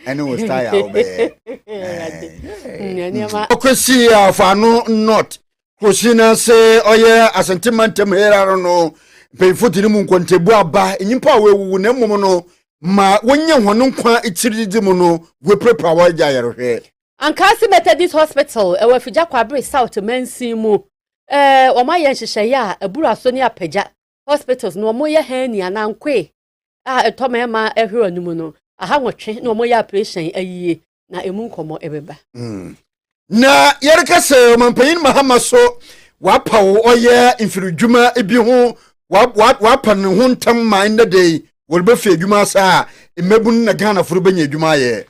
And it was tired. Okwesi afano not. Kwesina say oye asentimentem here I don't know. Pay foot in mu nkontebu aba nyimpa wewu na mmom no ma wonye hono nkwa itiri mu no we prepare wa jayere. Ankasi Methodist Hospital e wafija kwabre South Mansin mu oma ye nhyehyeye a eburu aso ne apagya hospitals no mo ye hani anankwe etomema ehwe anum no aha nwotwe na mo ye operation ayiye na emu nkomo ebeba na yerikase mampanyin mahama so wapawo oye infirudwuma ebi ho wapan ho ntam mind day wolbefe adwuma saa emebun na Ghana furu benya adwuma ye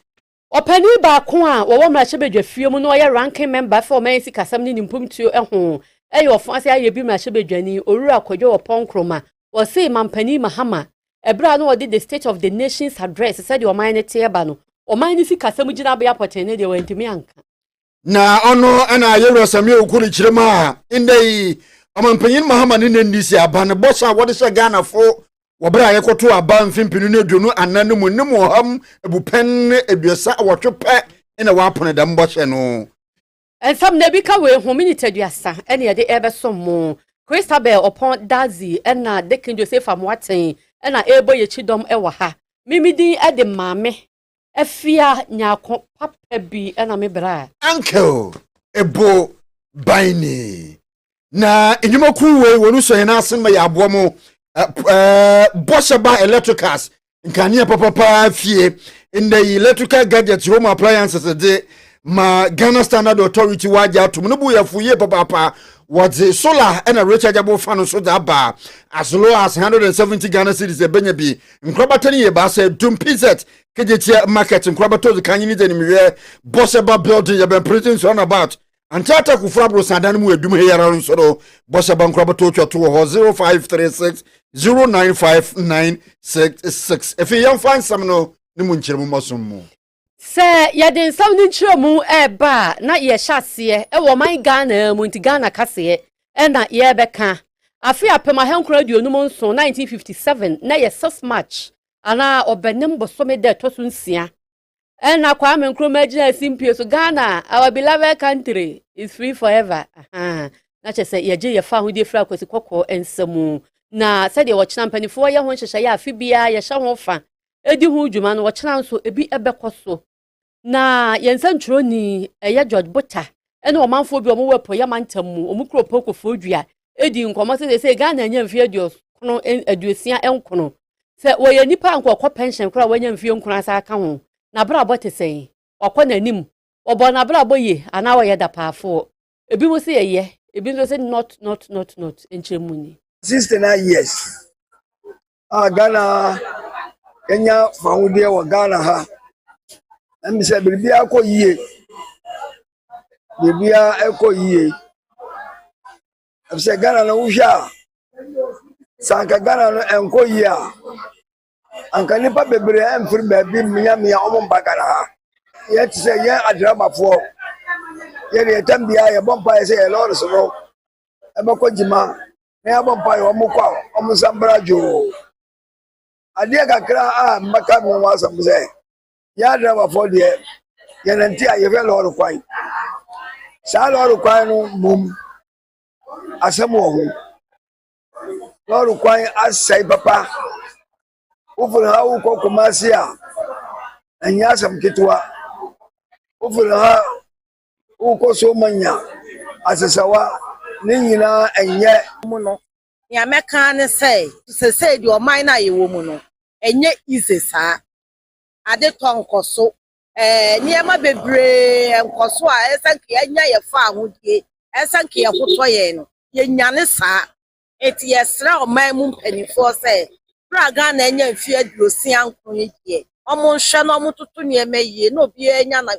opani ba ko a wo mrache bedwafie mu no oye ranking member for man sikasam ni nimpumtuo eho eyo ofanse aye bi mrache bedwani orura kwadwo opon wo say mampani mahama ebra no odi the state of the nation's address said your mind tieba no o mind sikasam gina ba yapotene de wantimi anka na ono ana yero sami okuri kirema indai amampanyin mahama ni ndisi abane bossa wode se Ghana fo wobra yekoto aba mfimpinu ne duonu ananu mu ne moham ebupen eduasa wotwepe ina wapone da mbɔhye no ensam na bi ka we hominite duasa ene ye de ebesom mo Christabel upon Dazi ena Dekin Joseph Amwaten ena ebo ye chidom ewa ha mimidi ede mame efia nyako papa bi ena me bra uncle ebo baini na enyumaku we wonu so hena asem ya abomo Boshaba electricals nkania papa fie in the electrical gadgets home appliances de ma Ghana Standard Authority waja tumnubu ya fuye papa was solar and a rechargeable fan so that bar as low as 170 Ghana cedis ebenya bi nkrobatani ye ba say dum pizet kejetia market nkrobato the kanyi ni denimwe Boshaba building ya been printing so on about Antata kufrabro sandan mu edum he yara nso do Boshaba nkrobato twato ho 0536 095966 if you find some no ni mu nkyeremu masomo se ya den sam ni nkyeremu ba na ye hyase wo man Ghana mu nti Ghana kase na ye beka afi apema henkura duonum nso 1957 na ye 6 March ana obenem bosome de tosu nsia na kwa me nkroma gina simpie so Ghana our beloved country is free forever na chese ye je ye fa ho de fra kwesi kokko ensamu na said ye wochina mpanifo ye ho nhyehyɛ ya afi bia ye hye ho fa edi hu dwuma no wochina nso ebi ebekoso na yensa ntwroni ye George Butter ene omanfo bi omo wepo ye mantamu omu kropoko fodua edi nkomo se Ghana nya mfie aduos kono aduosia enkono se wo ye nipa nkokọ pension kura wanya mfie nkono asa aka ho na bra bote sei okọ nanim obo na bra boye ana wo ye da paafo ebi mo se ye ebi nso se not enchemuni 69 years. Ghana, Kenya, Faudia, or Ghana, ha. And Mr. Bibia ko ye. Bibia eko ye. I said Ghana no usha. Sanka Ghana no enko ye. Anka nipa bebre emfiri baby miya omo bagana ha. Yet say ye adrama for. Ye re tambia ye bompa ye say e lord so no. Ebako jima. Na abompa yo mukwa omusambarajo ade kakra mbaka mo wasam say ya driver for there ye nanti aye fe lord kwan sa lord kwan no mum asem wo ho lord kwan asai papa ufuru ha wo Kumasi a anya asem kitwa ufuru ha wo so manya asesawa ni nyina enye mu no ya meka ne say di o man na ye wo mu no enye ise saa ade tonkoso niema bebre enkoso a esanke enya ye fa ahodie esanke ye hoto ye no ye nyane saa eti ye sra o man mu mpanifo say bra ga na enya mfi aduosia ankon ye omo nhwe no omo tutu niema yie no bi enya na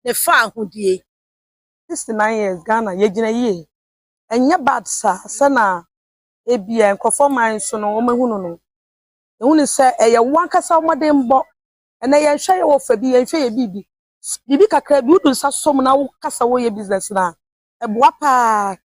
ne fa ahodie 69 years Ghana ye gina yie enya bad sana ebia performance so no omahunu no ehunu se eye wankasa omode mbo ena ye hwe ye wo fa bi ye hwe ye bibi kakra bi udu sa som na wo kasa wo ye business na eboa pa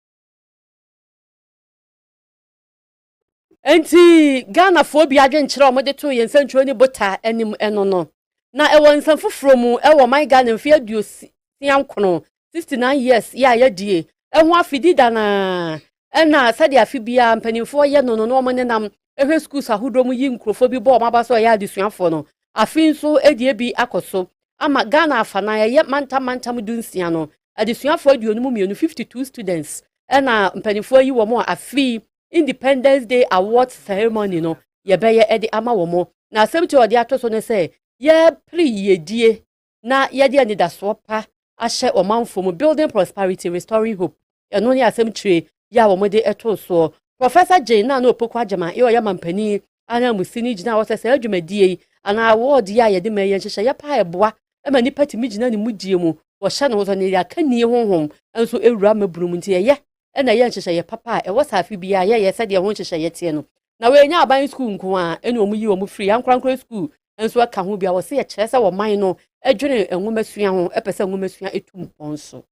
enti Ghana fo bi adwenkyere omode to yensa ntwoni Butter enim eno no na ewo nsam foforo mu ewo my Ghana mfi aduosi ankono 69 years ya die eho afidi da na na sade afibia mpanimfo ye no no omonenam ehwe schools ahodo mu yi nkrofo bi bo mabaso ya adesuafo no afin so edie bi akoso ama Ghana afana ye mantam dunsia no adesuafo aduonu mu 52 students na mpanimfo yi wo mo afi Independence Day Awards ceremony no ye beye edi ama wo mo na asemti odi atoso ne se ye pri yedie na ye de ani da so pa ahye omanfo mu building prosperity restoring hope eno ne asemtire ya wo mo de eto so Professor Jane na opoku agema e oya mampani ana musini gina wo se adwumadie ana award ya ye de meye nhyehyɛ ye pa eboa ema ni party mi gina ni mudie mu wo hye no zo ne ya kanie honhom enso ewura maburu mu nti ye na ye nhyehyɛ ye papa e wo safi bia ye se de ho nhyehyɛ ye tie no na we nya aban school nko a ene omu yi omu free ankrankra school enso aka ho bia wo se ye kyerɛ se wo man no adwene enwomasua ho epese enwomasua etum ponso.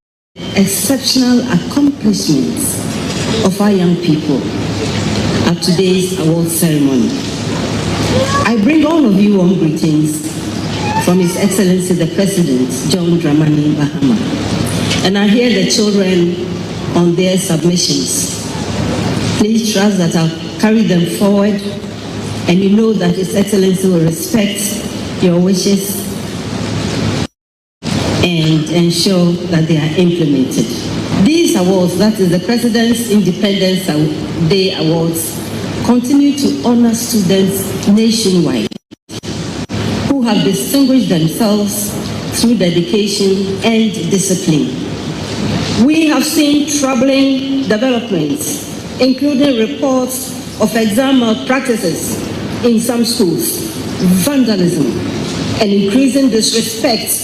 Exceptional accomplishments of our young people at today's award ceremony. I bring all of you warm greetings from His Excellency the President, John Dramani Mahama. And I hear the children on their submissions. Please trust that I'll carry them forward, and you know that His Excellency will respect your wishes and ensure that they are implemented. These awards, that is the President's Independence Day Awards, continue to honor students nationwide who have distinguished themselves through dedication and discipline. We have seen troubling developments, including reports of exam malpractices in some schools, vandalism, and increasing disrespect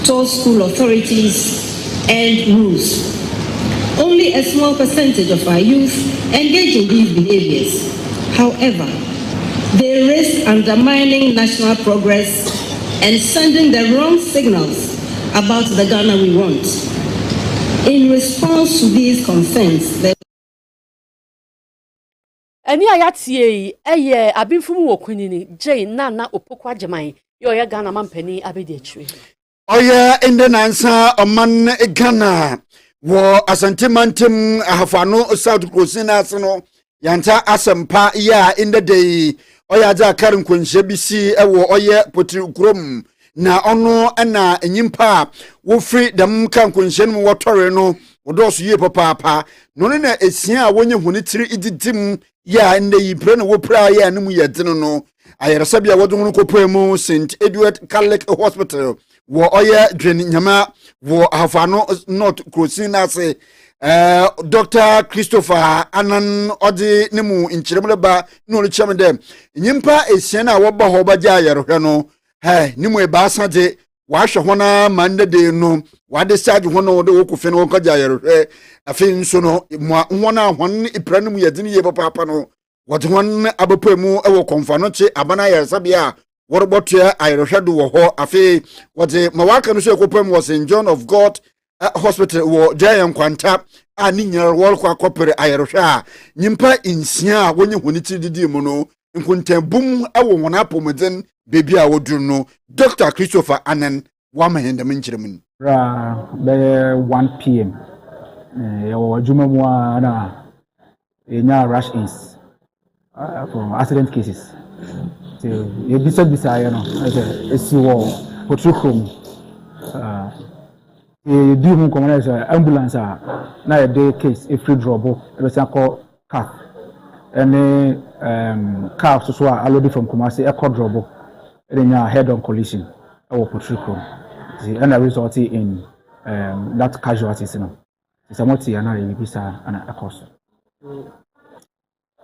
towards school authorities and rules. Only a small percentage of our youth engage in these behaviors. However, they risk undermining national progress and sending the wrong signals about the Ghana we want. In response to these concerns, Eni ayatie eye abinfumu wokunini Jane na opoku ageman yo ya Ghana mampani abedi atwe. Oya inde nansa oman Ghana wo asantimantem ahafano South Coast na no yanta asempa ya inde day oya ja karin kunhye bisi ewo oye potri krom na ono na enyimpa wo free dem kan kunhye no wotore no wodoso ye papa no ne na esia a wonye huni tiri ididim ya inde yi pre no wo pra ya ne mu yedino no ayeresabia wodun ko poemu St Edward Catholic Hospital wo oye dwen nyama wo ahafano North Crossing na se Dr. Christopher Anan odi nemu inchiremleba no le chamde nyimpa esia na wo ba ho ba ja yerohwe no nimu e ba sade wa hwe hona mande de no wa decide hono wo de wo kofe no ko ja yerohwe afin so no hona hon ipranum yedini ye papa no wo de hon abopemu e wo konfa no che abana yeresabia worbotua ayerohwe wo ho afi wo de mawaka no so ekopem was in John of God hospital wo Giant Kwanta ani nyara wol kwa kopere ayerohwe a nyimpa insia wonye honiti didi mu no nkuntambum ewo wona pomeden bebi a woduru no Dr. Christopher Anan wa mahenda minchirem be 1 p.m. Yo juma mu na enya rush is from accident cases so you bisa you know esi wo potrukum do mu community ambulance na a day case a free drobo e be call car any car so already from Kumasi a car drobo enya head on collision or potrukum and that resulted in that casualties you know it's a multi and I bisa and a cost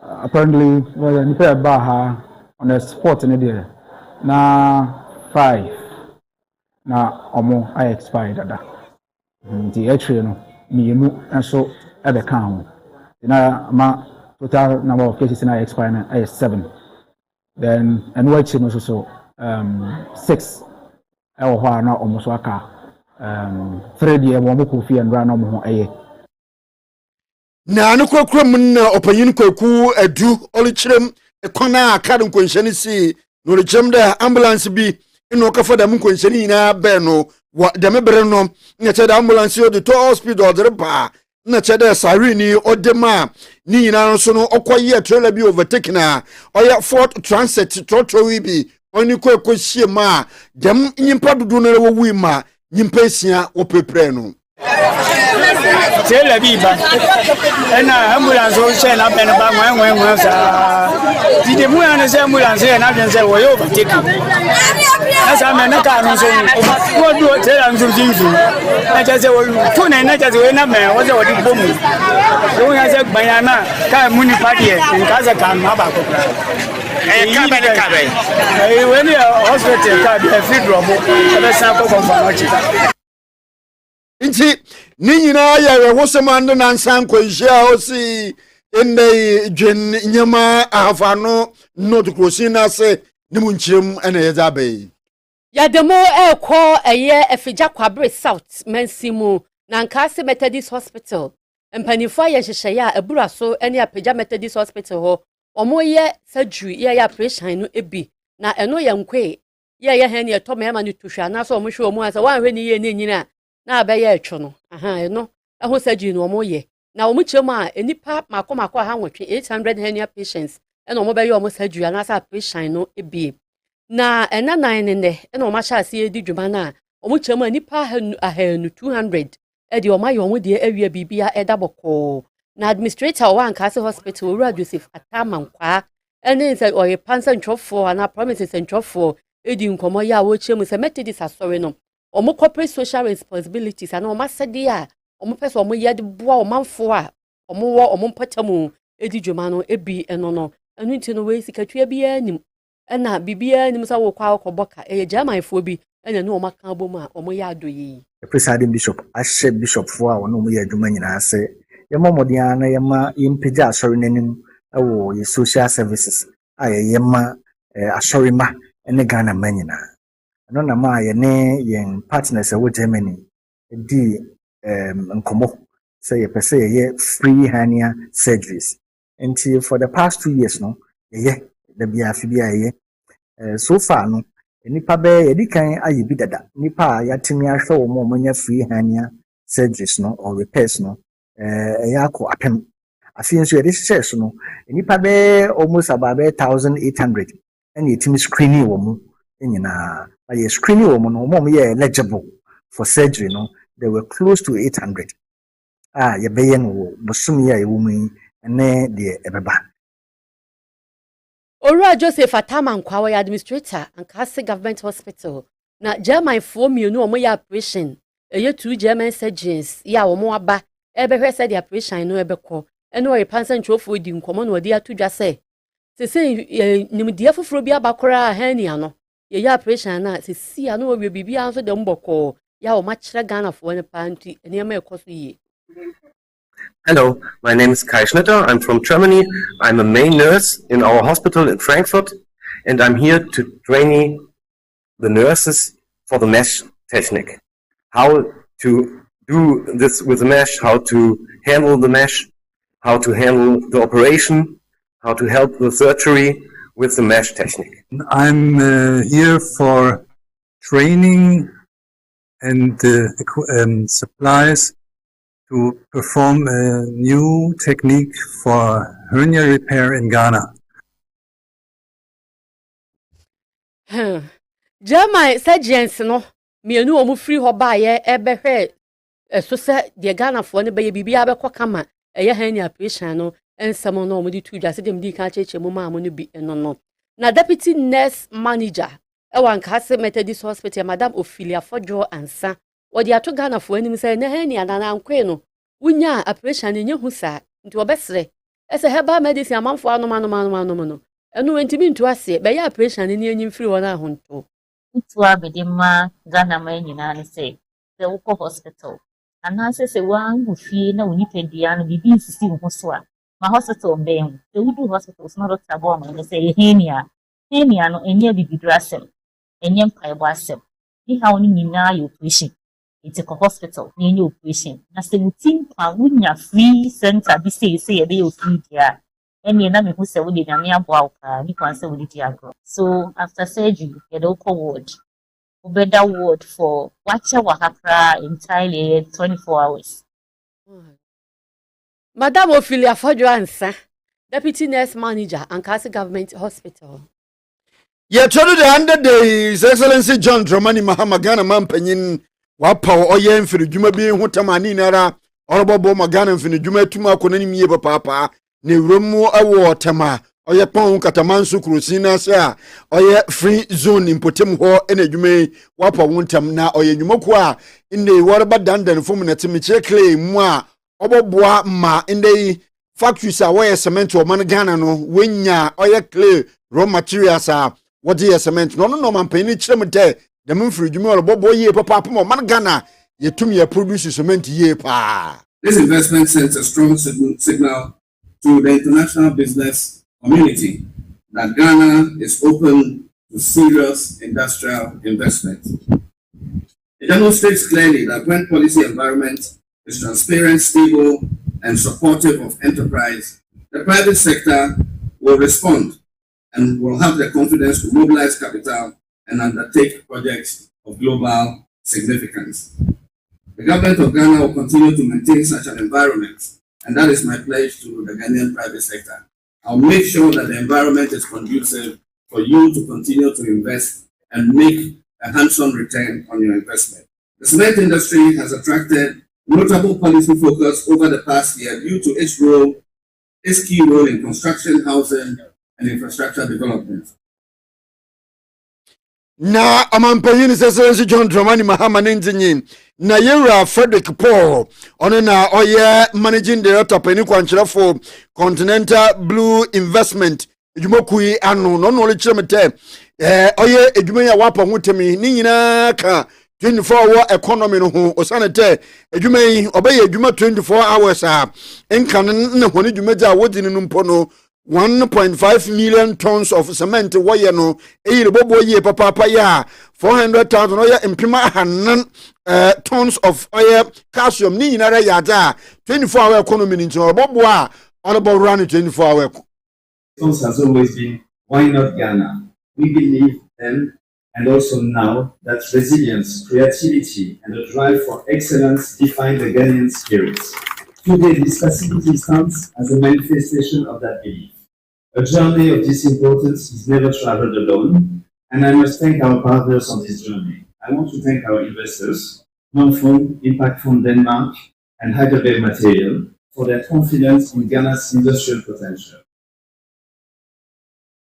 apparently well ni pe ba ha on the spot in there na 5 na omo I expired that the actually no mienu enso ebe kan ho na ma total number of cases na expire na 7 then and what no so 6 ewo ho na omo so aka 3 die mo mo kofi and run omo ho eye na anu kwakram na opanyin kwaku adu olichirem ekwana akadin kwenhyane si no lechem da ambulance bi no ka for dem kwenhyeni na be no dem bere no na che da ambulance o de to hospital de ba na che da sarini o de ma ni nyina so no okoye trailer bi overtake na oya Ford Transit trotro wi bi oni ko hie ma dem nyimpa dudu no wo wi ma nyimpa sia wo prepare no trailer bi ba na ambulance o che na be no ba wan sa di de mu ya ne se ambulance na bien se wo yo overtake asa me na ka no so wo do trailer nso jinfu na che se wo tu na che se wo na me wo se wo di bomu wo ya se gban ya na ka mu ni pa de nka se ka ma ba ko ka be we ni hospital ka be free drop e be sa ko confirm chi nti ni nyina ya wo sema ndo na nsan kwanhia o si ende dwen nyama afano not krosina se ni mu nchirem ena ye zabe ya demo ekọ eye efija kwabre south mansimu na nkase Methodist hospital empanifo ya hyehyeye a ebura so ene apija Methodist hospital ho omoye surgery ya operation no ebi na eno ye nkwe ye he ne etoma ema ni tuhwa na so omohwe omu asa wanhwe ni ye ne nyina na abaye etwo no eno eho surgery no omoye na omuchirem a enipa makọ ha nwotwe 800 hernia patients ena omobaye omo surgery na asa operation no ebi na ena nine ne ena omacha ase edi dwuma na omuchirem enipa ahanu 200 edi omaye omo de awia bibia edaboko na administrator wa nkase hospital Owura Joseph Atamankwa ene se oye pansa ntwofo ana promises ntwofo edi nkomo ya wo chemu se Methodist asori no omo corporate social responsibilities ana omo sede a omo pese omo yede boa omanfo a omo wo omo mpatamu edi dwuma no ebi eno no enu nti no we sikatwa bia nim ena bibia nim sa wo kwa akoboka Germanfo bi ena no omo kan bomu a omo ya adoyi the presiding bishop ashe bishop fo a wono mo ya adwuma nyina ase yema modian na yema impija asori nanim ewo ye social services a yema asori ma ene Ghana manyina no na ma ye ne yen partners ewo Germany di nkomo say ye pese ye free hernia surgeries until for the past 2 years no ye da bia fi bia ye so far no nipa be ye di kan ayi bi dada nipa ya timi ahwe wo mo nya free hernia surgeries no or repairs no ya ko apem afi nso ye share so no nipa be almost about 1800 and ye timi screening wo mu nyina ye screening wo mu no mo ye eligible for surgery no they were close to 800 ye be no bosumi ya ewu mu ene de ebeba Owura Joseph Atamankwa wa administrator Nkase government hospital na Germanfo mienu omo ya operation eye 2 German surgeons ya omo aba ebehwe se the operation no ebekọ ene o repansa ntwofo di nkomo na odi atudwa se nimdia foforo bi abakora hernia no ye ya operation na sisi ya no owie bibia nso de mbokọ ya o ma kire Ghana fo ne panti ene ma ekoso yi. Hello, my name is Kai Schnitter. I'm from Germany. I'm a main nurse in our hospital in Frankfurt, and I'm here to train the nurses for the mesh technique. How to do this with the mesh, how to handle the mesh, how to handle the operation, how to help the surgery with the mesh technique. I'm here for training and supplies to perform a new technique for hernia repair in Ghana. German surgeons no mienu omu free ho ba ye ebehwe so se de Ghana fo ne be bibia be kama eye hernia operation no ensem no omu di tudwa se dem di kan cheche mu ma no bi no no na deputy nurse manager ewan Nkase Methodist hospital Madam Ophelia Fojo ansa odi ato Ghana fo anim se ne hernia na nkwe no wunya operation nye hu sa nti obesre ese heba medicine amanfo anoma no enu entimi ntu ase be ya operation ni enyim free wona ahonto ntu abedima Ghana man nyina ne se the woko hospital anase se wan hu fie na onipadua no bibi nsisi ho so a ma hospital ben the wudu hospitals no doctor bo ma ne se hernia no enye bibidrasem enye mpaebo asem ni ha oni nyina yo operation it's a hospital ni operation na se mutim kwa wunya free center bi say ye dey free dia eni na me hu se wo de nyame abo awka ni kwan se wo di agro so after surgery ye dey call ward Ubeda ward for Wacha Wakakra entirely 24 hours. Madam Ophelia Fodransa, Deputy Nurse Manager, and Kasi Government Hospital. Yeah, told the 100 days, Excellency John Dramani Mahamagana Mampanyin, Wapa, Oyen for the Juma being Hutamani Nara, Honorable Magana for the Juma Tuma Konani Papa, Ne Rumu Award Tama, Oya Pong Katamansu Crusina, sir, Oya free zone in Potem Ho, and a Jume, Wapa Wuntam na, Oya Yumokwa, in the Waraba Dandan Fuminatimiche clay, moi, Oboboa ma, in the factories are where cement or managana no, Winya, Oya clay, raw materials are. What is cement? No, man, penny chimete. The moon for you, Bobo, ye, papa, Managana, ye to me a produce cement ye pa. This investment sends a strong signal to the international business community that Ghana is open to serious industrial investment. It demonstrates clearly that when policy environment is transparent, stable, and supportive of enterprise, the private sector will respond and will have the confidence to mobilize capital and undertake projects of global significance. The government of Ghana will continue to maintain such an environment, and that is my pledge to the Ghanaian private sector. I'll make sure that the environment is conducive for you to continue to invest and make a handsome return on your investment. The cement industry has attracted notable policy focus over the past year due to its key role in construction, housing, and infrastructure development. Na amampanyin Excellency John Dramani Mahama Ninjin na Yera Frederick Paul on na oye managing director Penny Kwanchira for Continental Blue Investment Jumokui anu no no chemete oye edwuma ya wapa hotemi ni nyina ka 24-hour economy no ho osanete edwuma yi obeye edwuma 24 hours a enkan ne hone dwumaja wodi ne mpo no 1.5 million tons of cement woye no eyi bobo ye papa ya 400,000 oye empima hanan tons of oye calcium ni nyina ya da 24-hour economy ni nso bobo a all run 24-hour. Has always been, why not Ghana? We believe then and also now that resilience, creativity, and a drive for excellence define the Ghanaian spirit. Today, this facility stands as a manifestation of that belief. A journey of this importance is never traveled alone, and I must thank our partners on this journey. I want to thank our investors, Non-Fund, Impact Fund Denmark, and Heidelberg Material for their confidence in Ghana's industrial potential.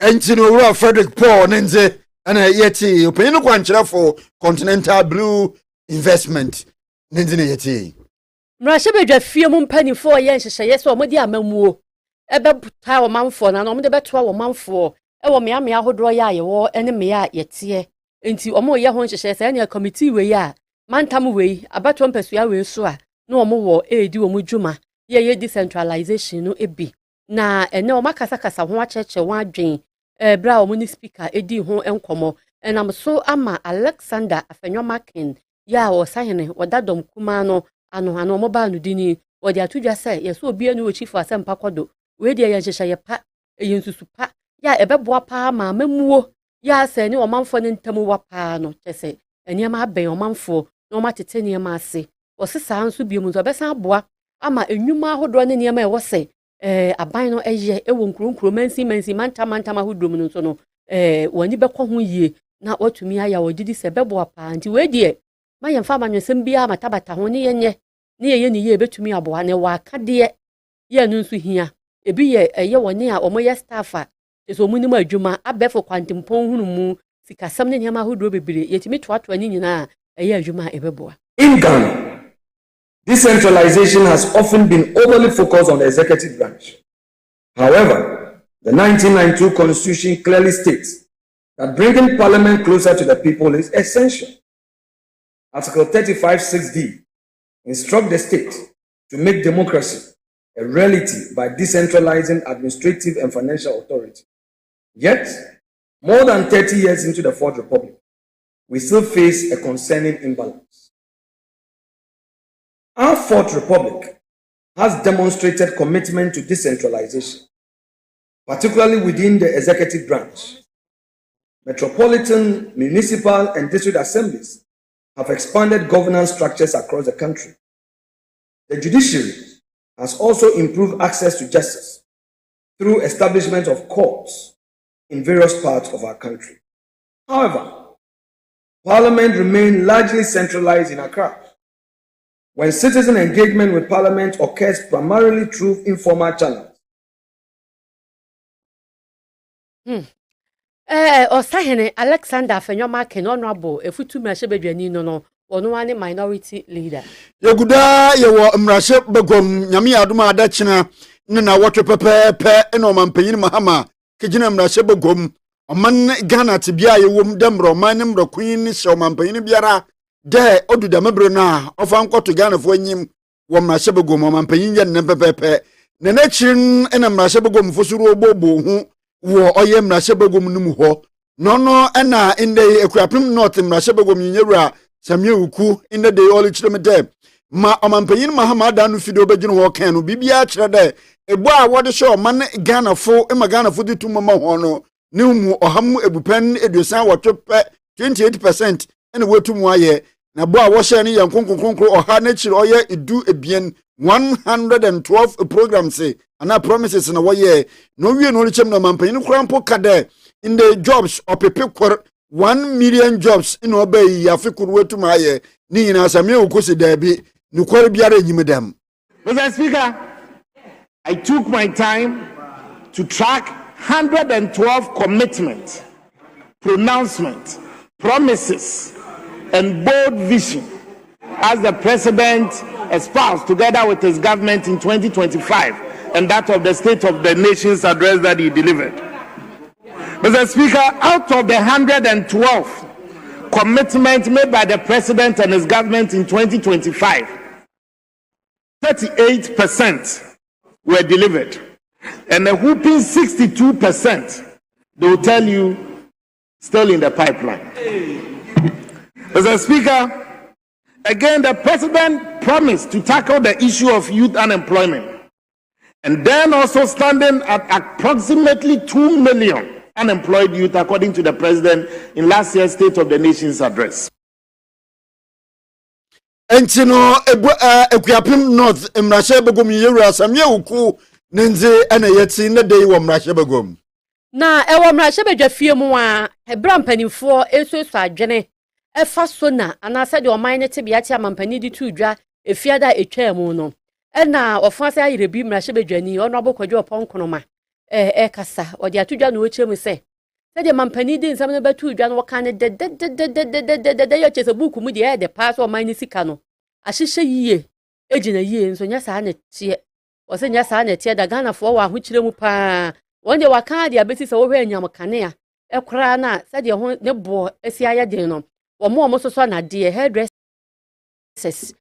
Entino Frederick Paul Nenze and yeti opinion kwanchira for Continental Blue Investment Nenze yeti. Mrashe bedwa fie mu mpanifo ye nhyehyeye so omodi amamuo ebe ta wo manfo na no omde beto wo manfo e wo meame ahodo ya yewo ene me ya yete enti omo ye ho nhyehyeye se ene committee we ya mantam we abato mpasua we so a na omo wo edi wo mu dwuma ye decentralization no ebi na ene o makasa kasa ho acheche ho adwen bra omo ni speaker edi ho enkomo enam so ama Alexander Afenyomakin ya wo sahene wodadom kuma no ano mobile no dini wodi atudwa say yeso obi anu wo chief asempa kodo we de ye hye pa yensusu pa ya ebeboa pa ma mamuo ya say ni omanfo ne ntamu wa pa no kyese eniema aben omanfo no matete niema ase osesa anso biemu zo besan aboa ama enwuma ahodo ne niema e wo say aban no eye ewo nkronkro mansi mantama hodom no so no wani bekọ ho yie na otumi aya wodidi se beboa pa nti we de ma yemfa manwesem bia matabata ho ne yenye ne ye ni ye betumi aboa ne wa kade ye no nso hia ebi ye woni a omoye staffa eso munim adwuma abefo kwantempon hunu mu sikasam ne nyama hodo bebere yetimi toato ani nyina eye adwuma ebeboa. In Ghana, decentralization has often been overly focused on the executive branch. However, the 1992 Constitution clearly states that bringing parliament closer to the people is essential. Article 35(6)(d) instructs the state to make democracy a reality by decentralizing administrative and financial authority. Yet, more than 30 years into the Fourth Republic, we still face a concerning imbalance. Our Fourth Republic has demonstrated commitment to decentralization, particularly within the executive branch. Metropolitan, municipal, and district assemblies have expanded governance structures across the country. The judiciary has also improved access to justice through establishment of courts in various parts of our country. However, Parliament remains largely centralized in Accra. When citizen engagement with Parliament occurs primarily through informal channels. Osahene Alexander Fenyoma Ken Honorable Efutu Mrashebedwani no ono wane minority leader. Yeguda yewo mrashe begom nyame adoma adachina na wotwe pepepe eno mampanyin mahama kegina mrashe begom oman Ghana tibia yewom demro man mro queen ni hye mampanyin biara de oduda mebro na ofa nkoto Ghana fo anyim wo mrashe begom mampanyin ye ne pepepe ne na chirin ena mrashe begom fo suru obobo hu wo oye mrashe begom num ho no ena inde ekuapim north mrashe begom nyewura Samye uku in the day all chiremede ma omampanyin mahamada no fido begino ho kan no bibia kire de ebo a wode show man Ghana fo e ma Ghana fo ditu mama ho no ne mu oham ebupen edusan wotope 28% ene wetu mu aye na bo a wo share ne yankonkonkro oha na kire oye edu ebien 112 programs ana promises na wo ye no wie no chem no mampanyin krampo kade in the jobs opepekor 1 million jobs in obey Yafikuru wetu maye ni nyina Samye ukosi dabi ni kwari biara nyimedam. Mr. Speaker, I took my time to track 112 commitments, pronouncements, promises, and bold vision as the President espoused together with his government in 2025 and that of the State of the Nation's address that he delivered. Mr. Speaker, out of the 112 commitments made by the President and his government in 2025, 38% were delivered. And a whooping 62%, they will tell you, still in the pipeline. Mr. Speaker, again, the President promised to tackle the issue of youth unemployment. And then also standing at approximately 2 million unemployed youth, according to the President in last year's State of the Nation's address. Entino ekuapim north mrashe begom yewura Samye uku nenze ene yeti ne dey wo mrashe begom Na ewo mrashe bedwafie mu a hebra mpanimfo esuesu adwene efa so na anase de oman ne tebia ti amampani di tudwa efiada etwa mu no ena ofanse ayirebi mrashe bedwani ono abokwadwo oponkonoma kasa odi atudwa no ochemu se de mampani di nsam ne batudwa no woka ne de yo chese buku mu de de pass o man ni sika no ahihye yiye ejina yiye nso nya saa ne tie o se nya saa ne tie da Ghana fo wa ahukire mu pa wonde waka de abesi se wo hwe anyam kane a ekra na se de ho ne bo esi aye den no wo mo soso na de hairdressers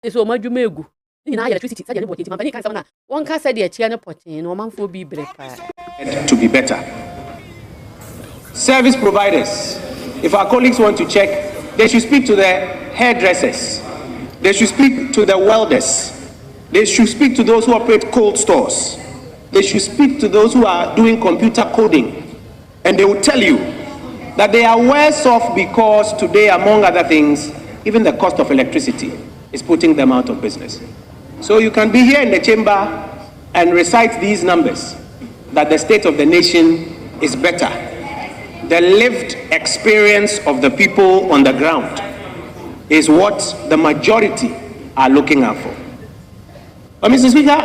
eso madwuma egu na electricity said no botiti mampani kan sam na won ka said e tie ne potin no manfo bi brepa to be better. Service providers, if our colleagues want to check, they should speak to the hairdressers, they should speak to the welders, they should speak to those who operate cold stores, they should speak to those who are doing computer coding, and they will tell you that they are worse off because today, among other things, even the cost of electricity is putting them out of business. So you can be here in the chamber and recite these numbers, that the state of the nation is better. The lived experience of the people on the ground is what the majority are looking out for. But Mr. Speaker,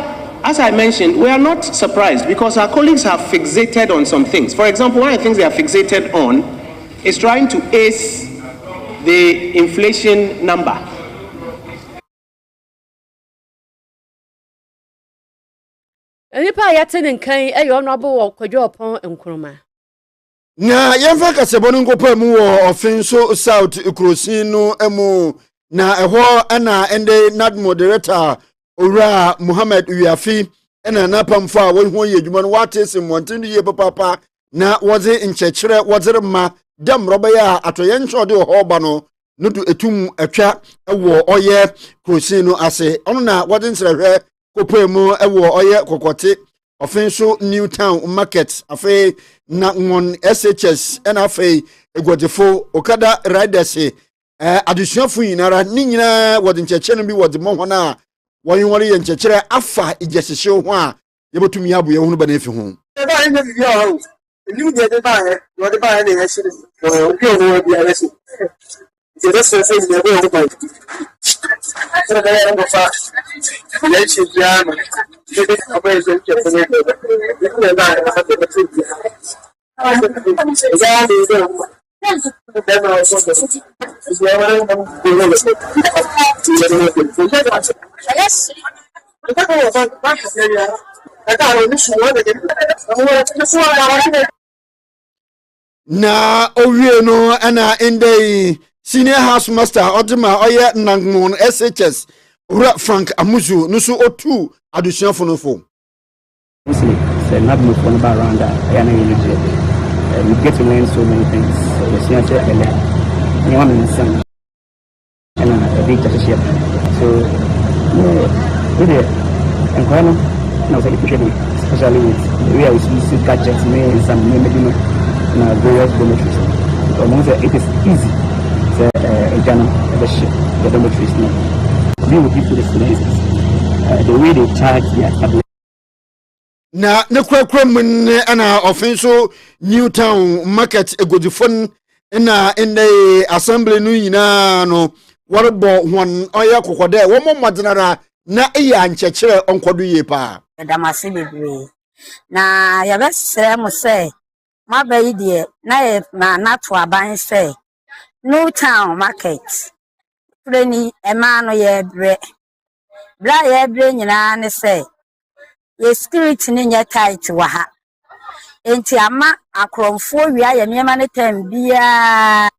as I mentioned, we are not surprised because our colleagues have fixated on some things. For example, one of the things they are fixated on is trying to ace the inflation number. Enipa yate nkan Honorable Okwadwo Opon Nkrumah. Na yemfa kasebonu ngopa mu wo Ofinso South Ikrosin no emu na eho ana ende nad moderator Ora Muhammad Uyafi ena napamfo a won ho yedwuma no watese monten ye papa na woze nchechire wozere ma dem roba ya atoye nchode ho ba no nudu etum atwa ewo oye Krosin no ase ono na woze nsrehwe kopemu ewo oye kokote offenso Newtown market afei na ngon SHS and afei egwodefo okada riders adusuafo nyinara ni nyina wode nkyekye no bi wode mo hona wɔn wɔre yɛ nkyekye afa igyesehye ho a yɛbɛtumi abo yɛ hunu ba na efi ho ba ina bi ya ho ni de ba he wode ba he ne ya shiri o bi o no bi ya shi je da so so ne bo ba so da ya ngo fa ya shi ya ma de ba ya shi ke ne ne ba ha de ba shi ya ni de na owie no ana inde senior house master odima oye nangmon SHS ura Frank Amuzu no so otu adusuafo no fo say not move on around that you get to learn so many things. So the senior said, "You want to son and a big ship." So, with it, and when I was especially with the way I see gadgets, and some maybe various dormitories. Among it is easy to a journal of the ship, the dormitories. We will give to the students the way they charge their tablet. Na nekwakram ana offenso Newtown market egodifon na in the assembly no nyina no warbo hon oya kokode wo momadnara na iya nkyekere onkodo ye pa damase bebre na ya besere mo say mabayi de na nato aban say Newtown market preni ema no ye bre bra ye bre nyina ne say ye spirit ni nya tight wa ha enti ama akromfo wi aye niema ne tem bia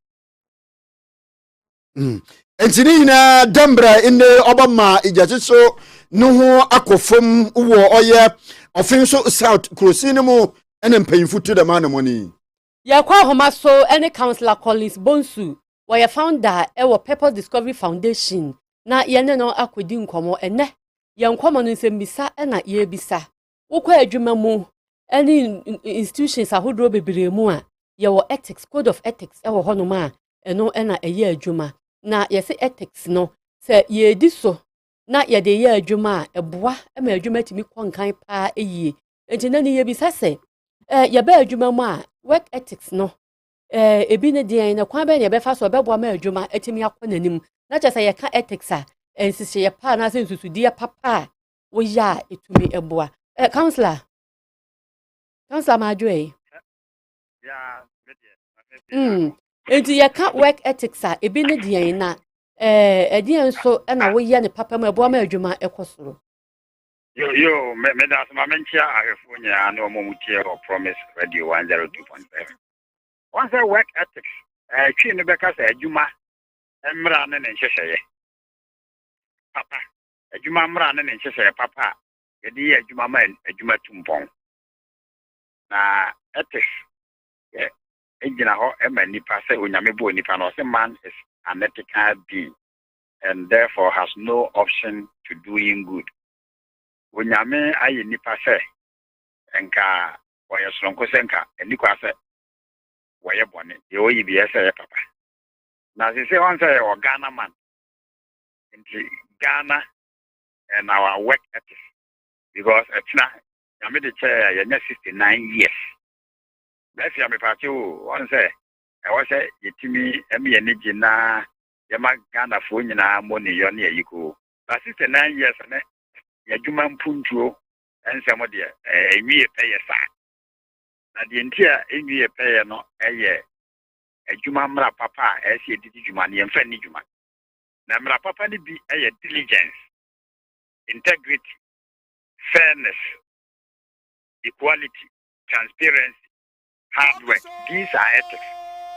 enti ni na dambra inde obama ijachiso no ho akofom wo oye offenso south crossing mu ene mpanyimfu to the man money ya kwa homa so any councillor Collins Bonsu wa founder e Purpose Discovery Foundation na ye ne no akwedi nkomo ene yankomo no nsembisa na ye bisa wokwa adwuma mu any institutions ahodro bebere mu a ye wo ethics code of ethics e wo hono ma eno na eye adwuma na ye se ethics no se ye di so na ye de ye adwuma eboa ma adwuma timi konkan pa eyie enti na ni ye bisa se ye ba adwuma mu a work ethics no ebi ne de na kwa be ne be fa so beboa ma adwuma etimi akonanim na che se ye ka ethics a ensisi ye pa na se nsusudi papa wo ya etumi eboa counselor Majwe enti ye ka work ethics a ebi ne de na edian so na wo ye ne papa ma eboa ma adwuma ekosoro yo me da sama menchia ahefo nya na omo mutie o Promise Radio 102.7 once work ethics twi ne beka sa adwuma emra ne nhyehyeye papa adwuma mra ne nhyehyeye papa ye di adwuma ma adwuma tumpon na ethics ejina ho ema nipa se onyame bo nipa no se man is an ethical being and therefore has no option to doing good. Onyame aye nipa se enka woye sonko senka enikwa se woye bone ye oyi bi ese papa na se on say o Ghana man in Ghana and our work ethics because etina yame de chair ye 69 years let's yame party on say e wo say yetimi eme ye nigi na yama Ghana fo nyina money yo na yiko 69 years ne yadwuma mpuntuo ensemo de enwie peye sa na de ntia enwie peye no eye adwuma mra papa ese edidi dwuma ne yemfa ni dwuma na mra papa ni bi eye diligence, integrity, fairness, equality, transparency, hard work. These are ethics.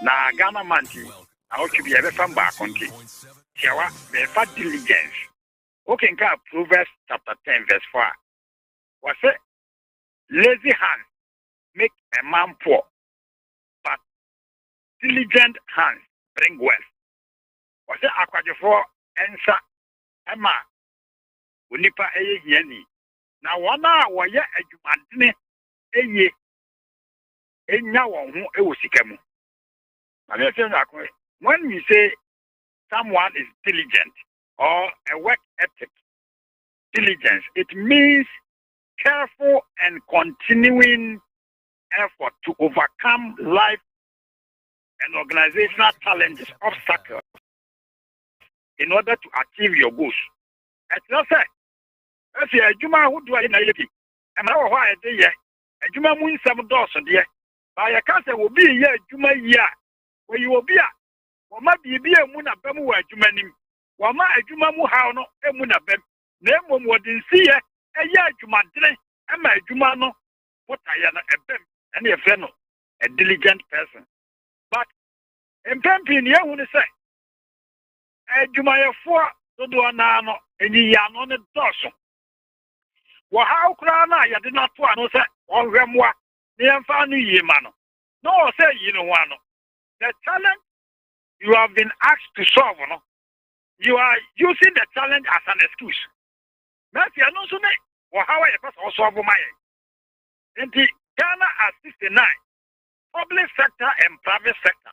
Na Ghana manti I want to be a fan back on it. Tiawa be fa diligence. Okay, in Proverbs chapter 10 verse 4. Was it lazy hands make a man poor, but diligent hands bring wealth. Was it aqua for answer Emma Unipa eye yeni na wana wɔyɛ adwumadene eye enya wɔn ho ɛwɔ sika mu. When we say someone is diligent or a work ethic, diligence, it means careful and continuing effort to overcome life and organizational challenges, obstacles, in order to achieve your goals. As I said, if you are Juma who do I know, and now why a day, a Juma moon some doors on the by a cancer will be a year, Juma year, where you will be a Wama be a moon of Bemu a Jumanim, Wama a Juma Muhano, a moon of Bem, Nemo wouldn't see a year Jumadre, and my Jumano, what I am a Bem, and a friend, a diligent person. But in Pempin, you want to say, a Jumaya 4 to do an ano, and ye are on the dorsum. Well, how crana, you did not want to say, or Remwa, near Fanny Yemano. No, say you know one. The challenge you have been asked to solve, no? You are using the challenge as an excuse. That's the announcement, or how I also solve my. In the Ghana at 69, public sector and private sector.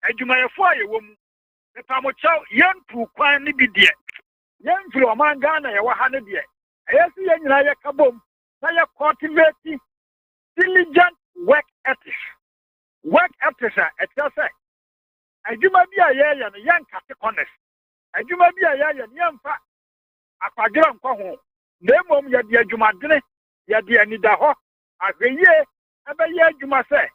And you may afford a woman. The Pamocho, young to quietly be dear. Young to a man Ghana, a 100 years. I see a Naya Kabum, Naya cultivating diligent work ethics. Work ethics, at your side. And you might be a year and a young Capricornus. And you might be a year and young fat. A quadrum coho. Name ya dear Jumadine, ya dear Nidaho. As a year, every year you must say,